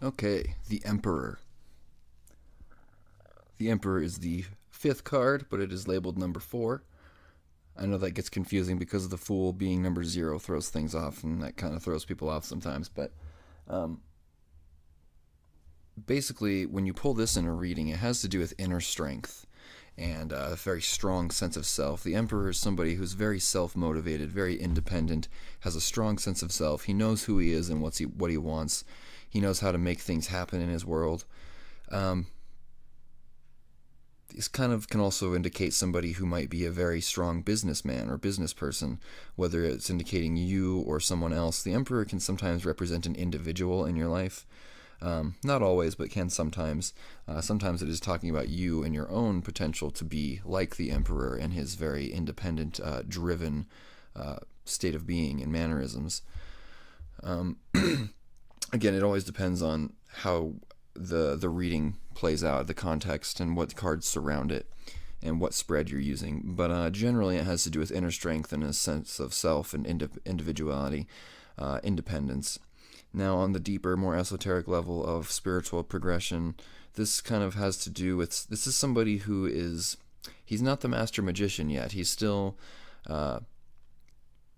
Okay, the Emperor. The Emperor is the fifth card, but it is labeled number 4. I know that gets confusing because the Fool being number 0 throws things off, and that kind of throws people off sometimes. But um, basically, when you pull this in a reading, it has to do with inner strength and a very strong sense of self. The Emperor is somebody who's very self-motivated, very independent, has a strong sense of self. He knows who he is and what he wants. He knows how to make things happen in his world. This kind of can also indicate somebody who might be a very strong businessman or business person, whether it's indicating you or someone else. The Emperor can sometimes represent an individual in your life. Not always, but can sometimes. Sometimes it is talking about you and your own potential to be like the Emperor and his very independent, driven state of being and mannerisms. Again, it always depends on how the reading plays out, the context, and what cards surround it, and what spread you're using. But generally, it has to do with inner strength and a sense of self and individuality, independence. Now, on the deeper, more esoteric level of spiritual progression, this kind of has to do with, this is somebody who is, he's not the master magician yet. He's still,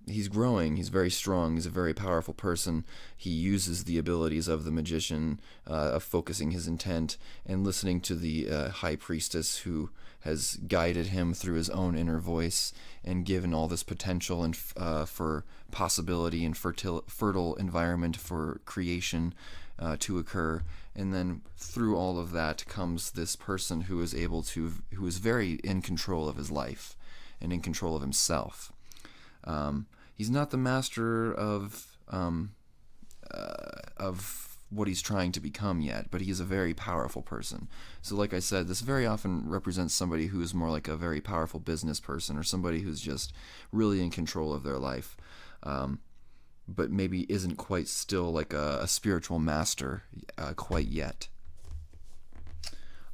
he's growing, he's very strong, he's a very powerful person. He uses the abilities of the magician, of focusing his intent and listening to the high priestess who has guided him through his own inner voice and given all this potential and for possibility and fertile environment for creation to occur. And then through all of that comes this person who is who is very in control of his life and in control of himself. He's not the master of what he's trying to become yet, but he is a very powerful person. So like I said, this very often represents somebody who is more like a very powerful business person or somebody who's just really in control of their life, but maybe isn't quite still like a spiritual master quite yet.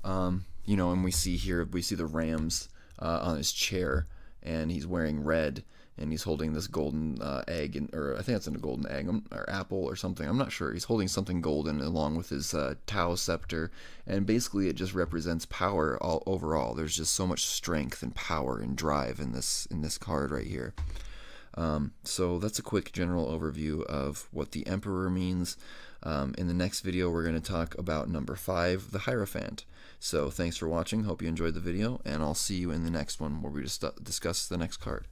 And we see the rams on his chair, and he's wearing red, and he's holding this golden egg, or I think it's a golden egg, or apple or something. I'm not sure. He's holding something golden along with his Tao scepter, and basically it just represents power overall. There's just so much strength and power and drive in this card right here. So that's a quick general overview of what the Emperor means. In the next video, we're going to talk about number 5, the Hierophant. So thanks for watching. Hope you enjoyed the video, and I'll see you in the next one where we discuss the next card.